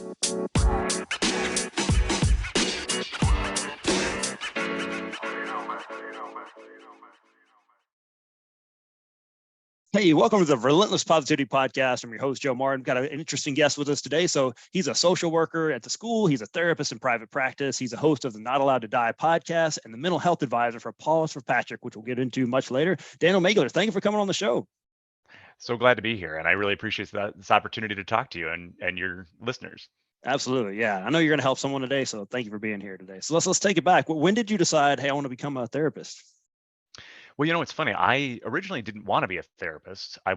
Hey, welcome to the Relentless Positivity Podcast. I'm your host, Joe Martin. Got an interesting guest with us today. So he's a social worker at the school. He's a therapist in private practice. He's a host of the Not Allowed to Die podcast and the mental health advisor for Paws for Patrick, which we'll get into much later. Daniel Maigler, thank you for coming on the show. So glad to be here, and I really appreciate this opportunity to talk to you and your listeners. Absolutely. Yeah. I know you're going to help someone today. So thank you for being here today. So let's take it back. When did you decide, hey, I want to become a therapist? Well, it's funny. I originally didn't want to be a therapist. I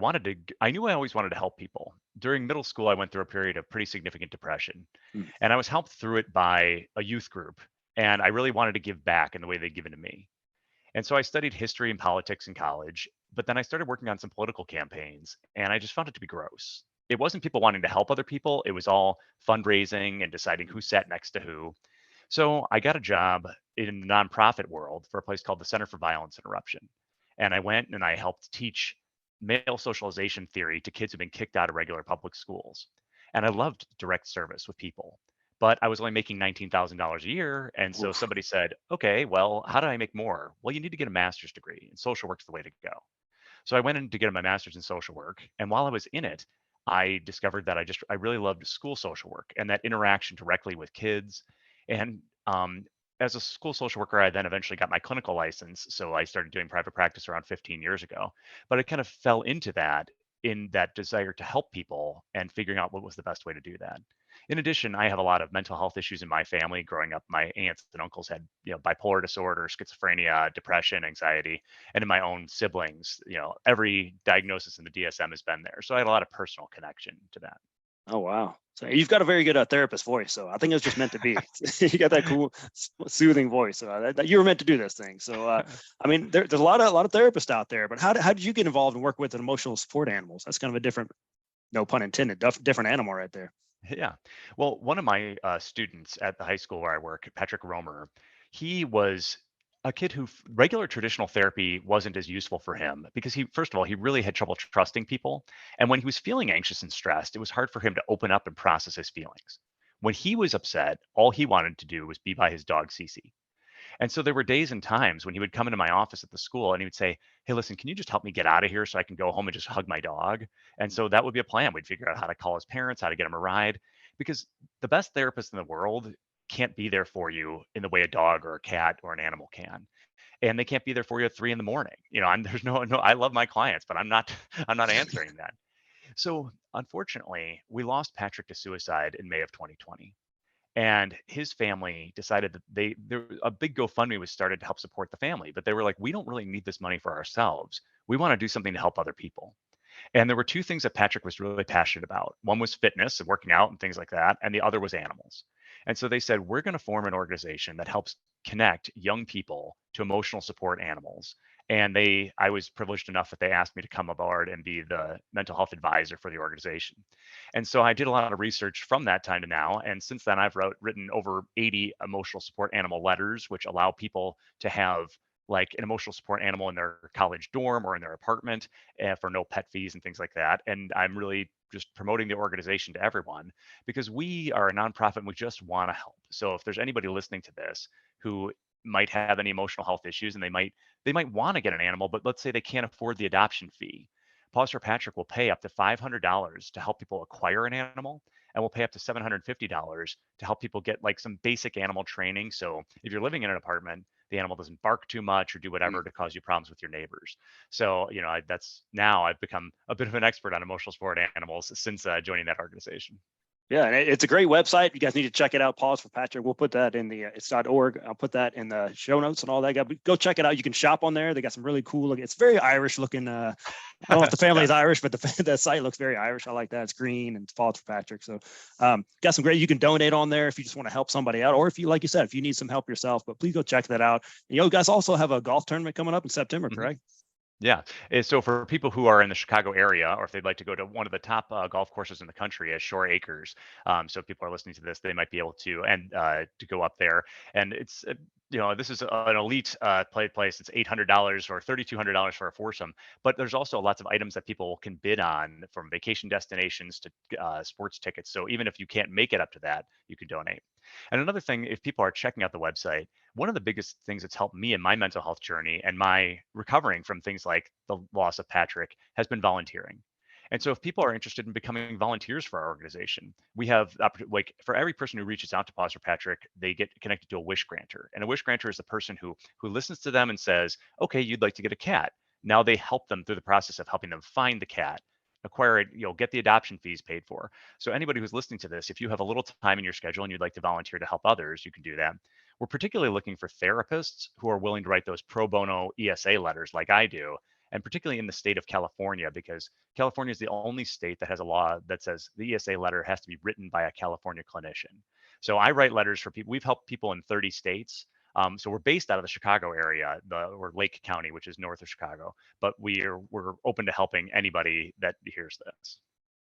knew I always wanted to help people. During middle school, I went through a period of pretty significant depression, Hmm. and I was helped through it by a youth group. And I really wanted to give back in the way they'd given to me. And so I studied history and politics in college, but then I started working on some political campaigns, and I just found it to be gross. It wasn't people wanting to help other people, it was all fundraising and deciding who sat next to who. So I got a job in the nonprofit world for a place called the Center for Violence Interruption. And I went and I helped teach male socialization theory to kids who've been kicked out of regular public schools. And I loved direct service with people. But I was only making $19,000 a year. And so Oof. somebody said, okay, well, how do I make more? Well, you need to get a master's degree, and social work's the way to go. So I went in to get my master's in social work. And while I was in it, I discovered that I really loved school social work and that interaction directly with kids. And as a school social worker, I then eventually got my clinical license. So I started doing private practice around 15 years ago. But I kind of fell into that in that desire to help people and figuring out what was the best way to do that. In addition, I have a lot of mental health issues in my family. Growing up, my aunts and uncles had, bipolar disorder, schizophrenia, depression, anxiety, and in my own siblings, every diagnosis in the DSM has been there. So I had a lot of personal connection to that. Oh, wow. So you've got a very good therapist voice. So I think it was just meant to be. You got that cool, soothing voice. So that you were meant to do this thing. So, I mean, there's a lot of therapists out there, but how did you get involved and work with emotional support animals? That's kind of a different, no pun intended, different animal right there. Yeah. Well, one of my students at the high school where I work, Patrick Romer, he was a kid who regular traditional therapy wasn't as useful for him because first of all, he really had trouble trusting people. And when he was feeling anxious and stressed, it was hard for him to open up and process his feelings. When he was upset, all he wanted to do was be by his dog, Cece. And so there were days and times when he would come into my office at the school and he would say, hey, listen, can you just help me get out of here so I can go home and just hug my dog? And so that would be a plan. We'd figure out how to call his parents, how to get him a ride, because the best therapist in the world can't be there for you in the way a dog or a cat or an animal can. And they can't be there for you at 3 a.m. There's no, I love my clients, but I'm not, I'm not answering that. So unfortunately, we lost Patrick to suicide in May of 2020. And his family decided that a big GoFundMe was started to help support the family, but they were like, we don't really need this money for ourselves. We want to do something to help other people. And there were two things that Patrick was really passionate about. One was fitness and working out and things like that, and the other was animals. And so they said, we're going to form an organization that helps connect young people to emotional support animals. And I was privileged enough that they asked me to come aboard and be the mental health advisor for the organization. And so I did a lot of research from that time to now. And since then, I've written over 80 emotional support animal letters, which allow people to have like an emotional support animal in their college dorm or in their apartment for no pet fees and things like that. And I'm really just promoting the organization to everyone because we are a nonprofit and we just want to help. So if there's anybody listening to this who might have any emotional health issues and they might want to get an animal, but let's say they can't afford the adoption fee. Paws for Patrick will pay up to $500 to help people acquire an animal, and we'll pay up to $750 to help people get like some basic animal training. So if you're living in an apartment, the animal doesn't bark too much or do whatever to cause you problems with your neighbors. So, I've become a bit of an expert on emotional support animals since joining that organization. Yeah, and it's a great website. You guys need to check it out. Paws for Patrick. We'll put that in the it's.org. I'll put that in the show notes and all that. Go check it out. You can shop on there. They got some really cool looking. It's very Irish looking. I don't know if the family is Irish, but the site looks very Irish. I like that. It's green and Paws for Patrick. So got some great. You can donate on there if you just want to help somebody out, or if you, like you said, if you need some help yourself. But please go check that out. And, you guys also have a golf tournament coming up in September, correct? Yeah. So for people who are in the Chicago area, or if they'd like to go to one of the top golf courses in the country, as Shore Acres. So if people are listening to this, they might be able to go up there. And it's this is an elite play place. It's $800 or $3,200 for a foursome. But there's also lots of items that people can bid on, from vacation destinations to sports tickets. So even if you can't make it up to that, you can donate. And another thing, if people are checking out the website, one of the biggest things that's helped me in my mental health journey and my recovering from things like the loss of Patrick has been volunteering. And so if people are interested in becoming volunteers for our organization, we have like, for every person who reaches out to Paws for Patrick, they get connected to a wish granter. And a wish granter is the person who listens to them and says, okay, you'd like to get a cat. Now they help them through the process of helping them find the cat, acquire it, get the adoption fees paid for. So anybody who's listening to this, if you have a little time in your schedule and you'd like to volunteer to help others, you can do that. We're particularly looking for therapists who are willing to write those pro bono ESA letters like I do, and particularly in the state of California, because California is the only state that has a law that says the ESA letter has to be written by a California clinician. So I write letters for people. We've helped people in 30 states. So we're based out of the Chicago area, or Lake County, which is north of Chicago. But we're open to helping anybody that hears this.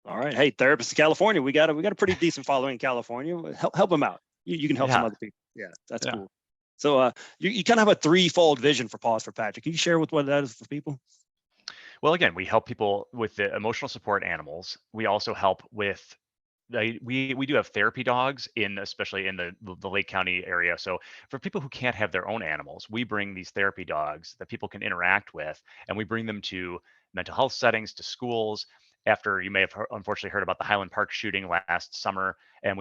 All right. Hey, therapists in California, we got a pretty decent following in California. Help them out. You can help some other people. Yeah, that's cool. So you kind of have a threefold vision for Paws for Patrick. Can you share what that is for people? Well, again, we help people with the emotional support animals. We also help with we do have therapy dogs, especially in the Lake County area. So for people who can't have their own animals, we bring these therapy dogs that people can interact with, and we bring them to mental health settings, to schools. After, you may have unfortunately heard about the Highland Park shooting last summer, and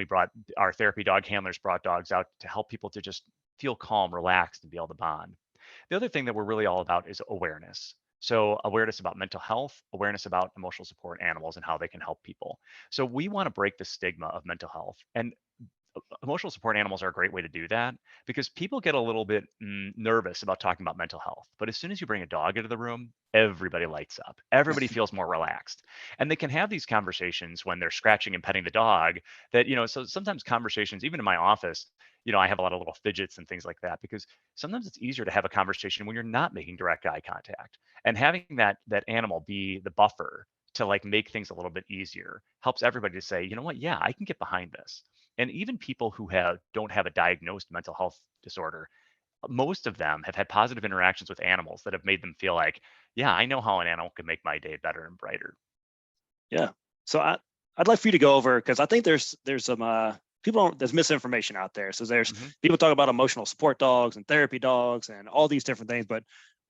our therapy dog handlers brought dogs out to help people to just feel calm, relaxed, and be able to bond. The other thing that we're really all about is awareness. So awareness about mental health, awareness about emotional support animals and how they can help people. So we want to break the stigma of mental health. And emotional support animals are a great way to do that, because people get a little bit nervous about talking about mental health. But as soon as you bring a dog into the room, everybody lights up. Everybody feels more relaxed. And they can have these conversations when they're scratching and petting the dog that, so sometimes conversations, even in my office, I have a lot of little fidgets and things like that, because sometimes it's easier to have a conversation when you're not making direct eye contact. And having that animal be the buffer to like make things a little bit easier helps everybody to say, you know what, yeah, I can get behind this. And even people who don't have a diagnosed mental health disorder, most of them have had positive interactions with animals that have made them feel like, yeah, I know how an animal can make my day better and brighter. Yeah. So I'd like for you to go over, because I think there's some there's misinformation out there. So there's people talk about emotional support dogs and therapy dogs and all these different things, but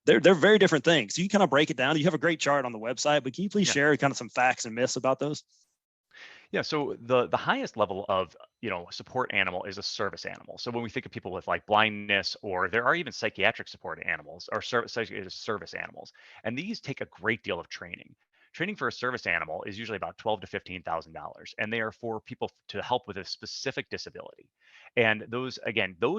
they're very different things. So you kind of break it down. You have a great chart on the website, but can you please share kind of some facts and myths about those? Yeah, so the highest level of support animal is a service animal. So when we think of people with like blindness, or there are even psychiatric support animals or service animals, and these take a great deal of training. Training for a service animal is usually about $12,000 to $15,000, and they are for people to help with a specific disability. And those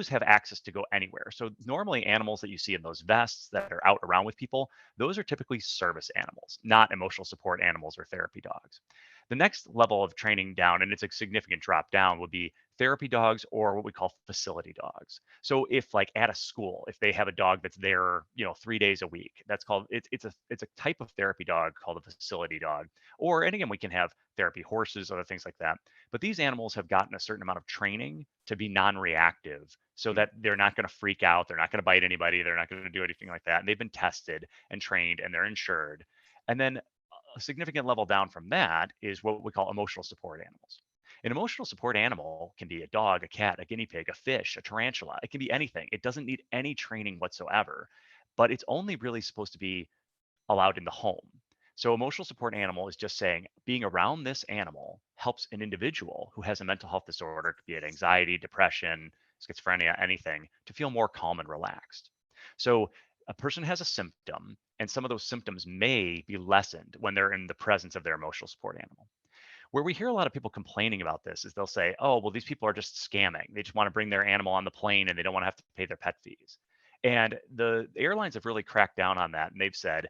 have access to go anywhere. So normally animals that you see in those vests that are out around with people, those are typically service animals, not emotional support animals or therapy dogs. The next level of training down, and it's a significant drop down, would be therapy dogs, or what we call facility dogs. So if like at a school, if they have a dog that's there, 3 days a week, that's called it's a type of therapy dog called a facility dog. And again, we can have therapy horses, other things like that. But these animals have gotten a certain amount of training to be non-reactive, so that they're not going to freak out, they're not going to bite anybody, they're not going to do anything like that. And they've been tested and trained, and they're insured. And then a significant level down from that is what we call emotional support animals. An emotional support animal can be a dog, a cat, a guinea pig, a fish, a tarantula. It can be anything. It doesn't need any training whatsoever, but it's only really supposed to be allowed in the home. So emotional support animal is just saying being around this animal helps an individual who has a mental health disorder, be it anxiety, depression, schizophrenia, anything, to feel more calm and relaxed. So a person has a symptom, and some of those symptoms may be lessened when they're in the presence of their emotional support animal. Where we hear a lot of people complaining about this is they'll say, oh, well, these people are just scamming. They just want to bring their animal on the plane and they don't want to have to pay their pet fees. And the airlines have really cracked down on that. And they've said,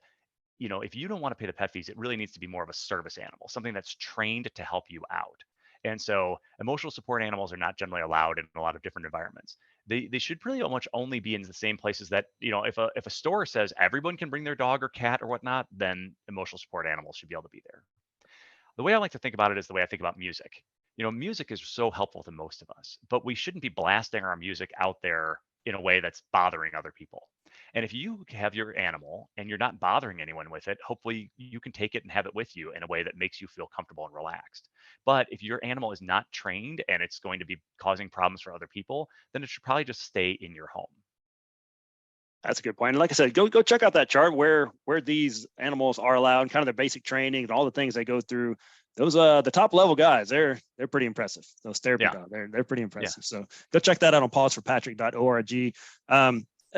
if you don't want to pay the pet fees, it really needs to be more of a service animal, something that's trained to help you out. And so emotional support animals are not generally allowed in a lot of different environments. They should pretty much only be in the same places that, if a store says everyone can bring their dog or cat or whatnot, then emotional support animals should be able to be there. The way I like to think about it is the way I think about music. Music is so helpful to most of us, but we shouldn't be blasting our music out there in a way that's bothering other people. And if you have your animal and you're not bothering anyone with it, hopefully you can take it and have it with you in a way that makes you feel comfortable and relaxed. But if your animal is not trained and it's going to be causing problems for other people, then it should probably just stay in your home. That's a good point. And like I said, go check out that chart where these animals are allowed, and kind of their basic training and all the things they go through. Those the top level guys, they're pretty impressive. Those therapy Yeah. dogs, they're pretty Yeah. impressive. So go check that out on pawsforpatrick.org.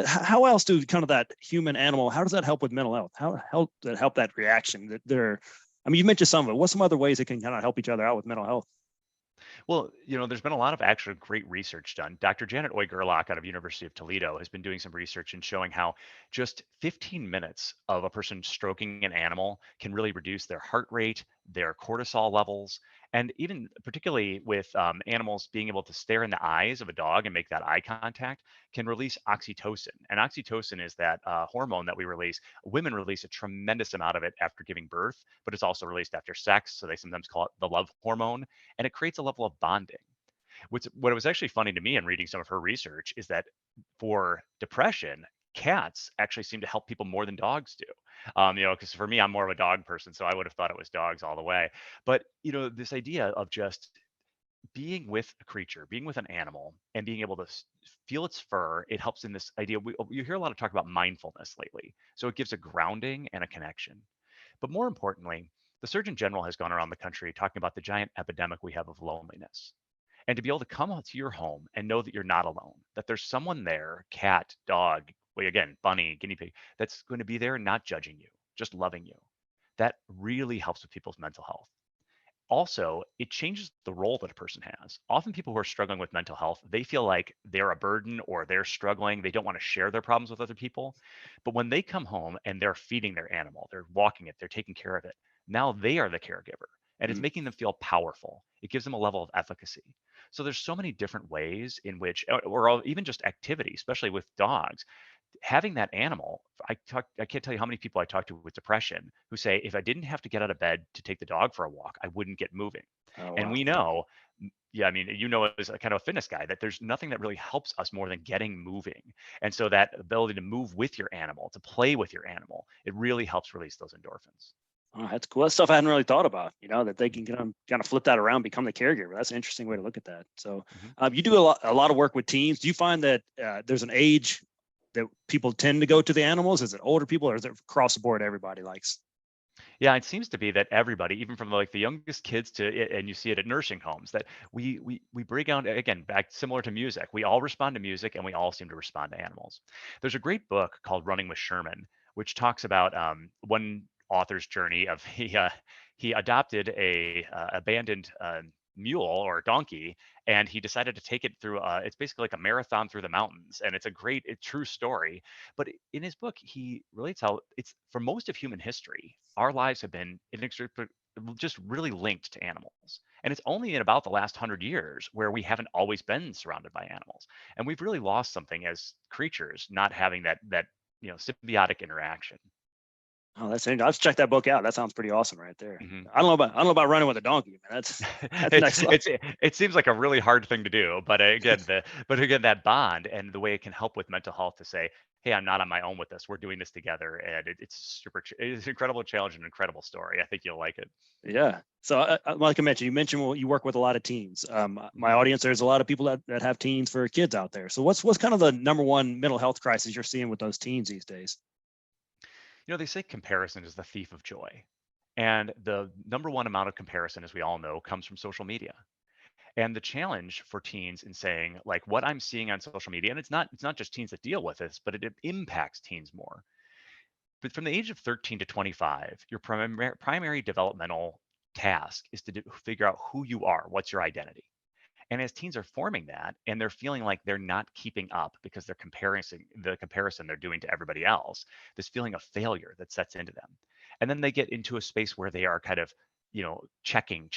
How else do kind of that human animal? How does that help with mental health? How does that help that reaction? That they're, I mean, you mentioned some of it. What's some other ways it can kind of help each other out with mental health? Well, there's been a lot of actual great research done. Dr. Janet Oy-Gerlach out of University of Toledo has been doing some research and showing how just 15 minutes of a person stroking an animal can really reduce their heart rate, their cortisol levels, and even particularly with animals being able to stare in the eyes of a dog and make that eye contact can release oxytocin. And oxytocin is that hormone that we release. Women release a tremendous amount of it after giving birth, but it's also released after sex. So they sometimes call it the love hormone, and it creates a level of bonding. What was actually funny to me in reading some of her research is that for depression, cats actually seem to help people more than dogs do. Because for me, I'm more of a dog person, so I would have thought it was dogs all the way. But this idea of just being with a creature, being with an animal, and being able to feel its fur, it helps in this idea. You hear a lot of talk about mindfulness lately, so it gives a grounding and a connection. But more importantly, the Surgeon General has gone around the country talking about the giant epidemic we have of loneliness. And to be able to come out to your home and know that you're not alone, that there's someone there, cat, dog, well, again, bunny, guinea pig, that's going to be there not judging you, just loving you. That really helps with people's mental health. Also, it changes the role that a person has. Often people who are struggling with mental health, they feel like they're a burden or they're struggling. They don't want to share their problems with other people. But when they come home and they're feeding their animal, they're walking it, they're taking care of it, now they are the caregiver. And it's Mm. making them feel powerful. It gives them a level of efficacy. So there's so many different ways in which, or even just activity, especially with dogs, having that animal. I can't tell you how many people I talk to with depression who say, if I didn't have to get out of bed to take the dog for a walk, I wouldn't get moving. Oh And wow. we know, yeah, I mean, as a kind of a fitness guy, that there's nothing that really helps us more than getting moving. And so that ability to move with your animal, to play with your animal, it really helps release those endorphins. Oh, that's cool. That's stuff I hadn't really thought about. That they can kind of flip that around, become the caregiver. That's an interesting way to look at that. So, Mhm. you do a lot of work with teens. Do you find that there's an age that people tend to go to the animals? Is it older people, or is it across the board everybody likes? Yeah, it seems to be that everybody, even from like the youngest kids and you see it at nursing homes, that we bring out, again, back similar to music. We all respond to music, and we all seem to respond to animals. There's a great book called Running with Sherman, which talks about one author's journey of he adopted a abandoned mule or donkey, and he decided to take it through. It's basically like a marathon through the mountains, and it's a true story. But in his book, he relates how it's for most of human history, our lives have been inextricably just really linked to animals. And it's only in about the last 100 years where we haven't always been surrounded by animals. And we've really lost something as creatures, not having that symbiotic interaction. Oh, that's interesting. I'll just check that book out. That sounds pretty awesome right there. Mhm. I don't know about running with a donkey, man. That's It's next level. it's it seems like a really hard thing to do, but again, that bond and the way it can help with mental health to say, "Hey, I'm not on my own with this. We're doing this together," and it's an incredible challenge and an incredible story. I think you'll like it. Yeah. So, like I mentioned, you mentioned, well, you work with a lot of teens. My Mhm. audience, there's a lot of people that have teens for kids out there. So, what's kind of the number one mental health crisis you're seeing with those teens these days? They say comparison is the thief of joy. And the number one amount of comparison, as we all know, comes from social media. And the challenge for teens in saying, like, what I'm seeing on social media, and it's not just teens that deal with this, but it impacts teens more. But from the age of 13 to 25, your primary developmental task is to figure out who you are, what's your identity. And as teens are forming that and they're feeling like they're not keeping up because they're comparing the comparison they're doing to everybody else, this feeling of failure that sets into them. And then they get into a space where they are kind of, checking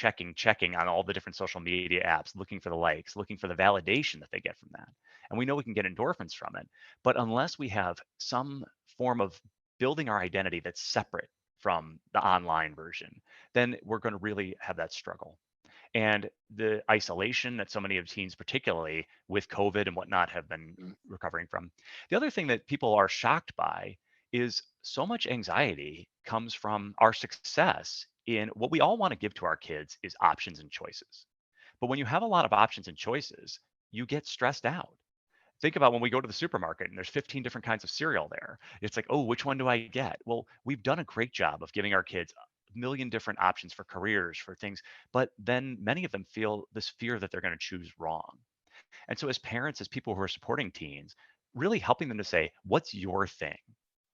on all the different social media apps, looking for the likes, looking for the validation that they get from that. And we know we can get endorphins from it. But unless we have some form of building our identity that's separate from the online version, then we're going to really have that struggle. And the isolation that so many of teens, particularly with COVID and whatnot, have been Mm. recovering from. The other thing that people are shocked by is so much anxiety comes from our success in what we all want to give to our kids is options and choices. But when you have a lot of options and choices, you get stressed out. Think about when we go to the supermarket and there's 15 different kinds of cereal there. It's like, oh, which one do I get? Well, we've done a great job of giving our kids a million different options for careers, for things, but then many of them feel this fear that they're going to choose wrong. And so, as parents, as people who are supporting teens, really helping them to say, what's your thing?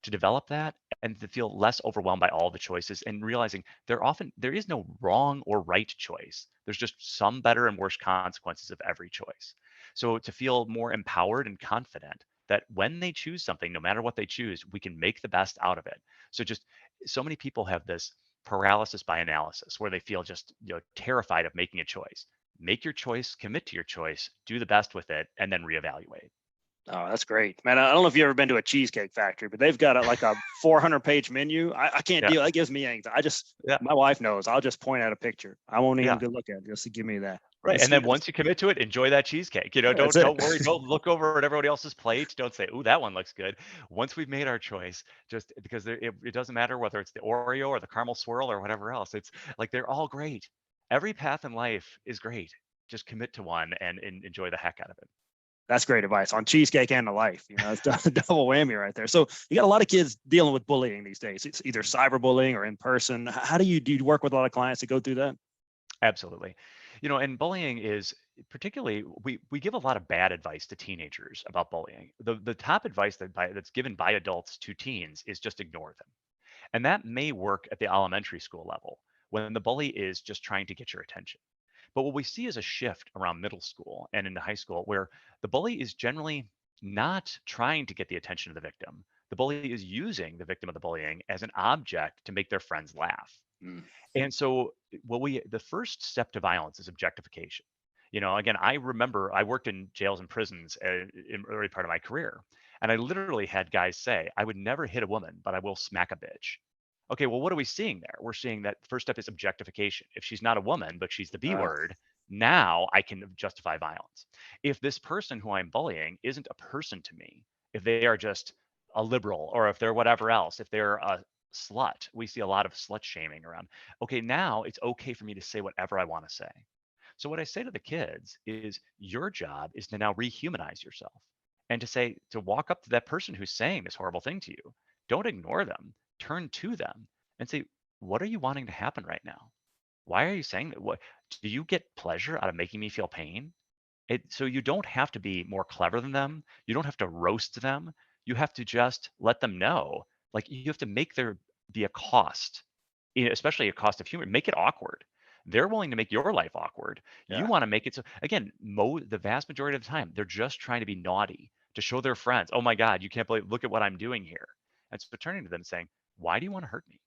To develop that and to feel less overwhelmed by all the choices and realizing there is no wrong or right choice. There's just some better and worse consequences of every choice. So to feel more empowered and confident that when they choose something, no matter what they choose, we can make the best out of it. So just so many people have this paralysis by analysis where they feel just terrified of making a choice. Make your choice, commit to your choice, do the best with it, and then reevaluate. Oh, that's great, man. I don't know if you've ever been to a cheesecake factory, but they've got like a 400-page menu. I can't Yeah. deal. That gives me anxiety. Yeah. My wife knows. I'll just point at a picture. I won't even Yeah. go look at it. Just to give me that. Right, and then once you commit to it, enjoy that cheesecake. That's it. Don't worry, don't look over at everybody else's plate. Don't say, "Ooh, that one looks good." Once we've made our choice, just because it doesn't matter whether it's the Oreo or the caramel swirl or whatever else. It's like they're all great. Every path in life is great. Just commit to one and enjoy the heck out of it. That's great advice on cheesecake and the life. It's a double whammy right there. So you got a lot of kids dealing with bullying these days. It's either cyberbullying or in person. How do you work with a lot of clients to go through that? Absolutely. And bullying is particularly we give a lot of bad advice to teenagers about bullying. The top advice that's given by adults to teens is just ignore them. And that may work at the elementary school level when the bully is just trying to get your attention. But what we see is a shift around middle school and into high school where the bully is generally not trying to get the attention of the victim. The bully is using the victim of the bullying as an object to make their friends laugh. Mm. And so the first step to violence is objectification. Again, I remember I worked in jails and prisons in the early part of my career. And I literally had guys say, I would never hit a woman, but I will smack a bitch. Okay, well, what are we seeing there? We're seeing that first step is objectification. If she's not a woman, but she's the B Uh, word, now I can justify violence. If this person who I'm bullying isn't a person to me, if they are just a liberal or if they're whatever else, if they're a slut, we see a lot of slut shaming around. Okay, now it's okay for me to say whatever I want to say. So what I say to the kids is your job is to now rehumanize yourself and to walk up to that person who's saying this horrible thing to you. Don't ignore them. Turn to them and say, what are you wanting to happen right now? Why are you saying that? What do you get pleasure out of making me feel pain? So you don't have to be more clever than them. You don't have to roast them. You have to just let them know. Like you have to make there be a cost, especially a cost of humor. Make it awkward. They're willing to make your life awkward. You yeah. want to make it so. Again, the vast majority of the time, they're just trying to be naughty to show their friends, "Oh my God, you can't believe! Look at what I'm doing here." And so turning to them saying, "Why do you want to hurt me?"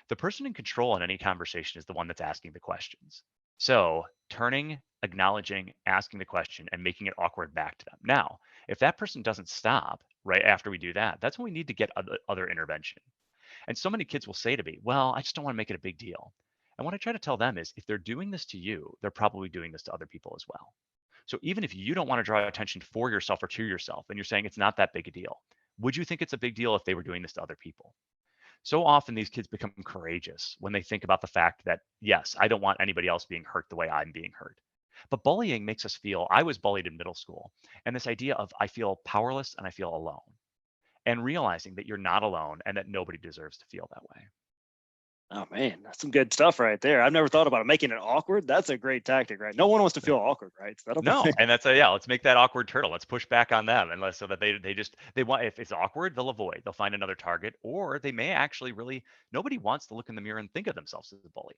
The person in control in any conversation is the one that's asking the questions. So turning, acknowledging, asking the question, and making it awkward back to them. Now, if that person doesn't stop right after we do that, that's when we need to get other intervention. And so many kids will say to me, well, I just don't want to make it a big deal. And what I try to tell them is if they're doing this to you, they're probably doing this to other people as well. So even if you don't want to draw attention for yourself or to yourself, and you're saying it's not that big a deal, would you think it's a big deal if they were doing this to other people? So often these kids become courageous when they think about the fact that, yes, I don't want anybody else being hurt the way I'm being hurt. But bullying makes us feel, I was bullied in middle school, and this idea of I feel powerless and I feel alone, and realizing that you're not alone and that nobody deserves to feel that way. Oh man, that's some good stuff right there. I've never thought about it. Making it awkward. That's a great tactic, right? No one wants to Yeah. feel awkward, right? So that'll No, and that's a yeah. Let's make that awkward turtle. Let's push back on them, unless so that they want. If it's awkward, they'll avoid. They'll find another target, or they may actually really. Nobody wants to look in the mirror and think of themselves as a bully.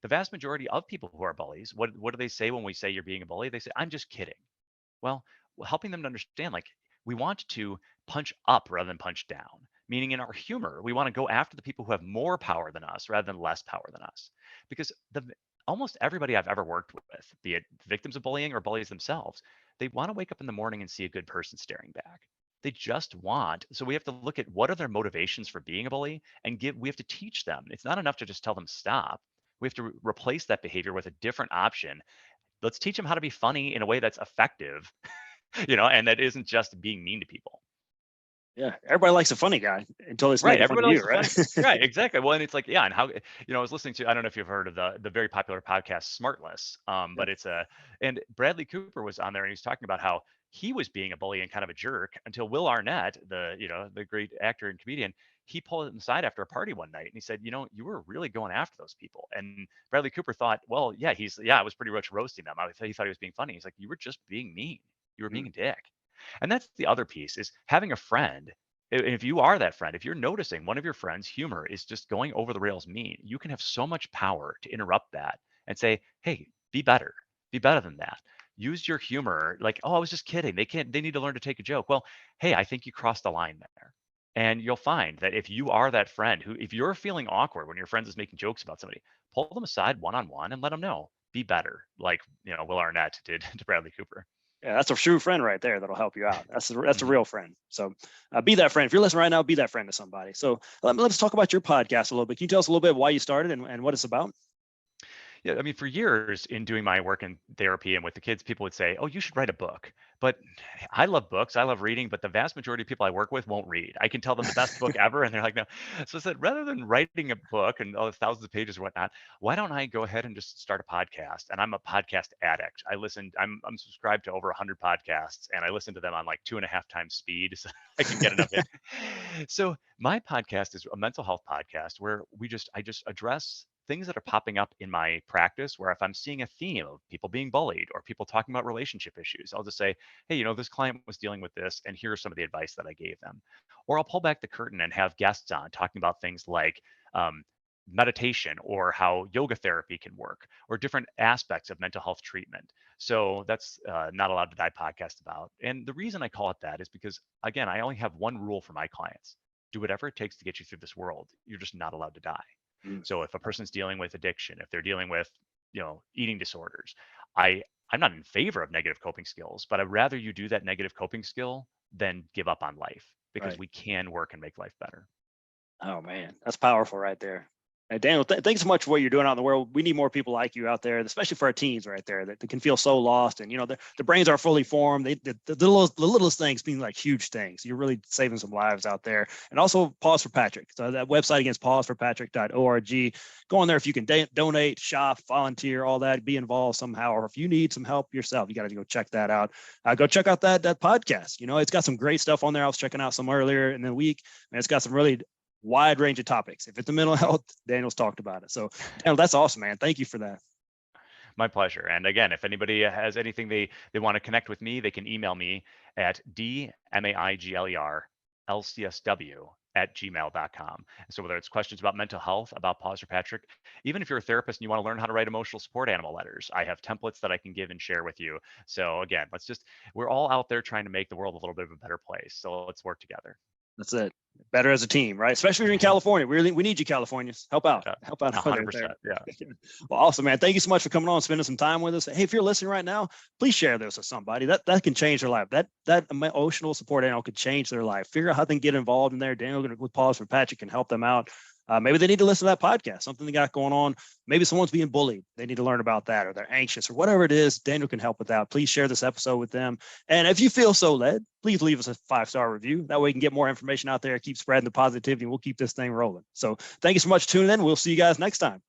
The vast majority of people who are bullies, what do they say when we say you're being a bully? They say, I'm just kidding. Well, helping them to understand, like, we want to punch up rather than punch down, meaning in our humor, we want to go after the people who have more power than us rather than less power than us. Because almost everybody I've ever worked with, be it victims of bullying or bullies themselves, they want to wake up in the morning and see a good person staring back. They just want, so we have to look at what are their motivations for being a bully and we have to teach them. It's not enough to just tell them stop. We have to replace that behavior with a different option. Let's teach them how to be funny in a way that's effective, and that isn't just being mean to people. Yeah, everybody likes a funny guy until it's Right. making fun of Everybody likes you, the right? funny. Right. Exactly. Well, and it's like, yeah. And how, I was listening to, I don't know if you've heard of the very popular podcast Smartless, Yeah. but and Bradley Cooper was on there and he's talking about how he was being a bully and kind of a jerk until Will Arnett, the great actor and comedian, he pulled him aside after a party one night and he said, you were really going after those people. And Bradley Cooper thought, well, yeah, I was pretty much roasting them. He thought he was being funny. He's like, you were just being mean. You were being a dick. And that's the other piece is having a friend. If you are that friend, if you're noticing one of your friends' humor is just going over the rails mean, you can have so much power to interrupt that and say, hey, be better. Be better than that. Use your humor like, oh, I was just kidding. They need to learn to take a joke. Well, hey, I think you crossed the line there. And you'll find that if you are that friend if you're feeling awkward when your friend is making jokes about somebody, pull them aside one-on-one and let them know, be better. Like, Will Arnett did to Bradley Cooper. Yeah, that's a true friend right there that'll help you out. That's a Mhm. real friend. So be that friend. If you're listening right now, be that friend to somebody. So let's talk about your podcast a little bit. Can you tell us a little bit why you started and what it's about? Yeah, I mean, for years in doing my work in therapy and with the kids, people would say, "Oh, you should write a book." But I love books, I love reading, but the vast majority of people I work with won't read. I can tell them the best book ever, and they're like, "No." So I said, rather than writing a book and all the thousands of pages or whatnot, why don't I go ahead and just start a podcast? And I'm a podcast addict. I'm subscribed to over 100 podcasts, and I listen to them on like 2.5 times speed, so I can get enough in. So my podcast is a mental health podcast where I just address things that are popping up in my practice where if I'm seeing a theme of people being bullied or people talking about relationship issues, I'll just say, hey, this client was dealing with this, and here's some of the advice that I gave them. Or I'll pull back the curtain and have guests on talking about things like meditation or how yoga therapy can work or different aspects of mental health treatment. So that's Not Allowed to Die podcast about. And the reason I call it that is because, again, I only have one rule for my clients: do whatever it takes to get you through this world. You're just not allowed to die. Mm. So if a person's dealing with addiction, if they're dealing with, eating disorders, I'm not in favor of negative coping skills, but I'd rather you do that negative coping skill than give up on life because Right. we can work and make life better. Oh man, that's powerful right there. Hey, Daniel, thanks so much for what you're doing out in the world. We need more people like you out there, especially for our teens right there that can feel so lost. And, their brains are fully formed. The littlest things mean like huge things. You're really saving some lives out there. And also Paws for Patrick. So that website again is pawsforpatrick.org. Go on there if you can donate, shop, volunteer, all that, be involved somehow. Or if you need some help yourself, you got to go check that out. Go check out that podcast. It's got some great stuff on there. I was checking out some earlier in the week, and it's got some really wide range of topics. If it's the mental health, Daniel's talked about it. So Daniel, that's awesome, man. Thank you for that. My pleasure. And again, if anybody has anything they want to connect with me, they can email me at dmaiglerlcsw@gmail.com. So whether it's questions about mental health, about Paws for Patrick, even if you're a therapist and you want to learn how to write emotional support animal letters, I have templates that I can give and share with you. So again, we're all out there trying to make the world a little bit of a better place. So let's work together. That's it. Better as a team, right? Especially if you're in California. We need you, Californians. Help out. Help out. 100%. Yeah. Well, awesome, man. Thank you so much for coming on, spending some time with us. Hey, if you're listening right now, please share this with somebody. That can change their life. That emotional support animal could change their life. Figure out how they can get involved in there. Daniel with Paws for Patrick can help them out. Maybe they need to listen to that podcast, something they got going on. Maybe someone's being bullied. They need to learn about that, or they're anxious, or whatever it is. Daniel can help with that. Please share this episode with them. And if you feel so led, please leave us a 5-star review. That way we can get more information out there, keep spreading the positivity, and we'll keep this thing rolling. So thank you so much for tuning in. We'll see you guys next time.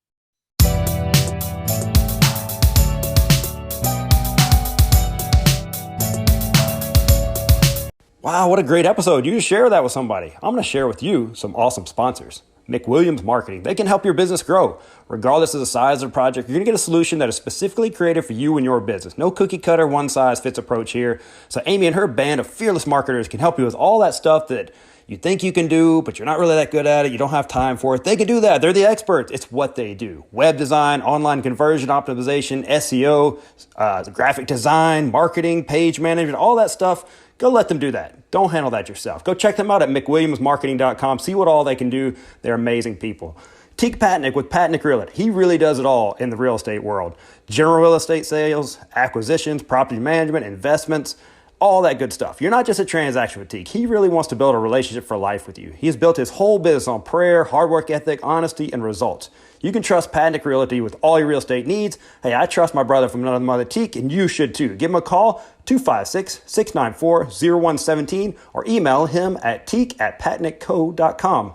Wow, what a great episode. You just share that with somebody. I'm going to share with you some awesome sponsors. McWilliams Marketing. They can help your business grow. Regardless of the size of the project, you're going to get a solution that is specifically created for you and your business. No cookie cutter, one size fits approach here. So Amy and her band of fearless marketers can help you with all that stuff that you think you can do, but you're not really that good at it. You don't have time for it. They can do that. They're the experts. It's what they do. Web design, online conversion optimization, SEO, graphic design, marketing, page management, all that stuff. Go let them do that. Don't handle that yourself. Go check them out at mcwilliamsmarketing.com. See what all they can do. They're amazing people. Teak Patnick with Patnick Realty. He really does it all in the real estate world. General real estate sales, acquisitions, property management, investments, all that good stuff. You're not just a transaction fatigue. He really wants to build a relationship for life with you. He has built his whole business on prayer, hard work ethic, honesty, and results. You can trust Patnick Realty with all your real estate needs. Hey, I trust my brother from another mother, Teak, and you should too. Give him a call, 256-694-0117, or email him at teak@patnickco.com.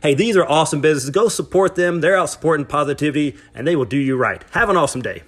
Hey, these are awesome businesses. Go support them. They're out supporting positivity, and they will do you right. Have an awesome day.